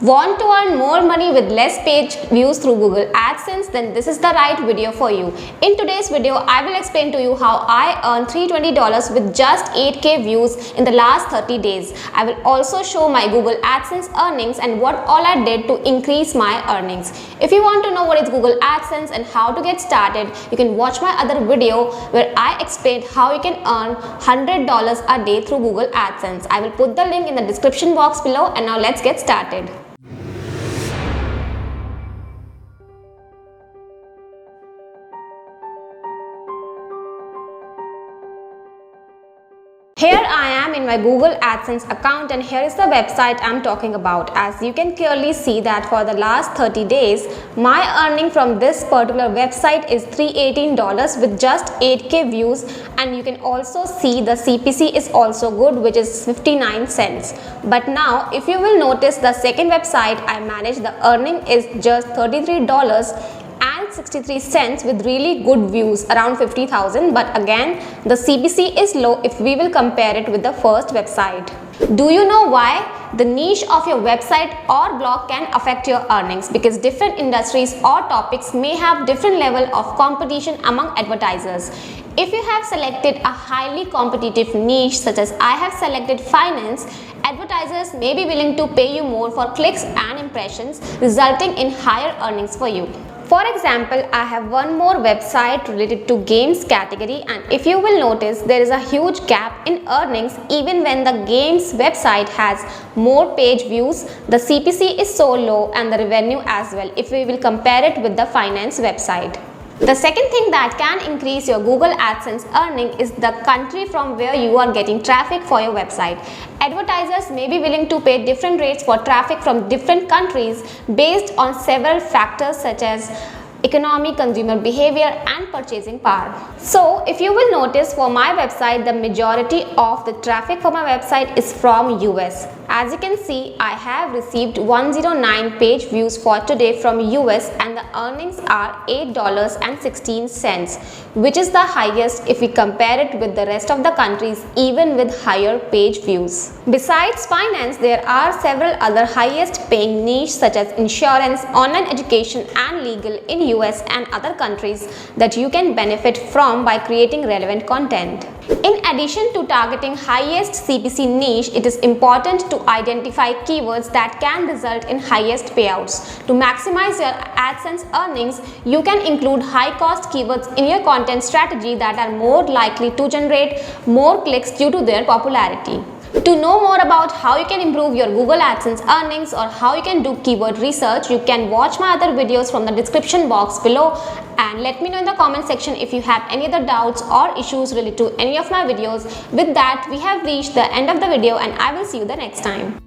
Want to earn more money with less page views through Google Adsense? Then this is the right video for you. In today's video, I will explain to you how I earned $320 with just 8k views in the last 30 days. I will also show my Google Adsense earnings and what all I did to increase my earnings. If you want to know what is Google Adsense and how to get started, you can watch my other video where I explained how you can earn $100 a day through Google Adsense. I will put the link in the description box below, and now let's get started. Here I am in my Google Adsense account, and here is the website I'm talking about. As you can clearly see that for the last 30 days, my earning from this particular website is $318 with just 8k views, and you can also see the CPC is also good, which is 59 cents. But now if you will notice the second website I manage, the earning is just $33.63 with really good views, around 50,000, but again the CPC is low if we will compare it with the first website. Do you know why? The niche of your website or blog can affect your earnings because different industries or topics may have different level of competition among advertisers. If you have selected a highly competitive niche such as I have selected finance, advertisers may be willing to pay you more for clicks and impressions, resulting in higher earnings for you. For example, I have one more website related to games category, and if you will notice, there is a huge gap in earnings even when the games website has more page views. The CPC is so low and the revenue as well if we will compare it with the finance website. The second thing that can increase your Google Adsense earning is the country from where you are getting traffic for your website. Advertisers may be willing to pay different rates for traffic from different countries based on several factors such as economy, consumer behavior and purchasing power. So if you will notice, for my website the majority of the traffic for my website is from US. As you can see, I have received 109 page views for today from US, and the earnings are $8.16, which is the highest if we compare it with the rest of the countries, even with higher page views. Besides finance, there are several other highest paying niches such as insurance, online education and legal in US and other countries that you can benefit from by creating relevant content. In addition to targeting highest CPC niche, it is important to identify keywords that can result in highest payouts. To maximize your AdSense earnings, you can include high-cost keywords in your content strategy that are more likely to generate more clicks due to their popularity. To know more about how you can improve your Google AdSense earnings or how you can do keyword research, you can watch my other videos from the description box below, and let me know in the comment section if you have any other doubts or issues related to any of my videos. With that, we have reached the end of the video, and I will see you the next time.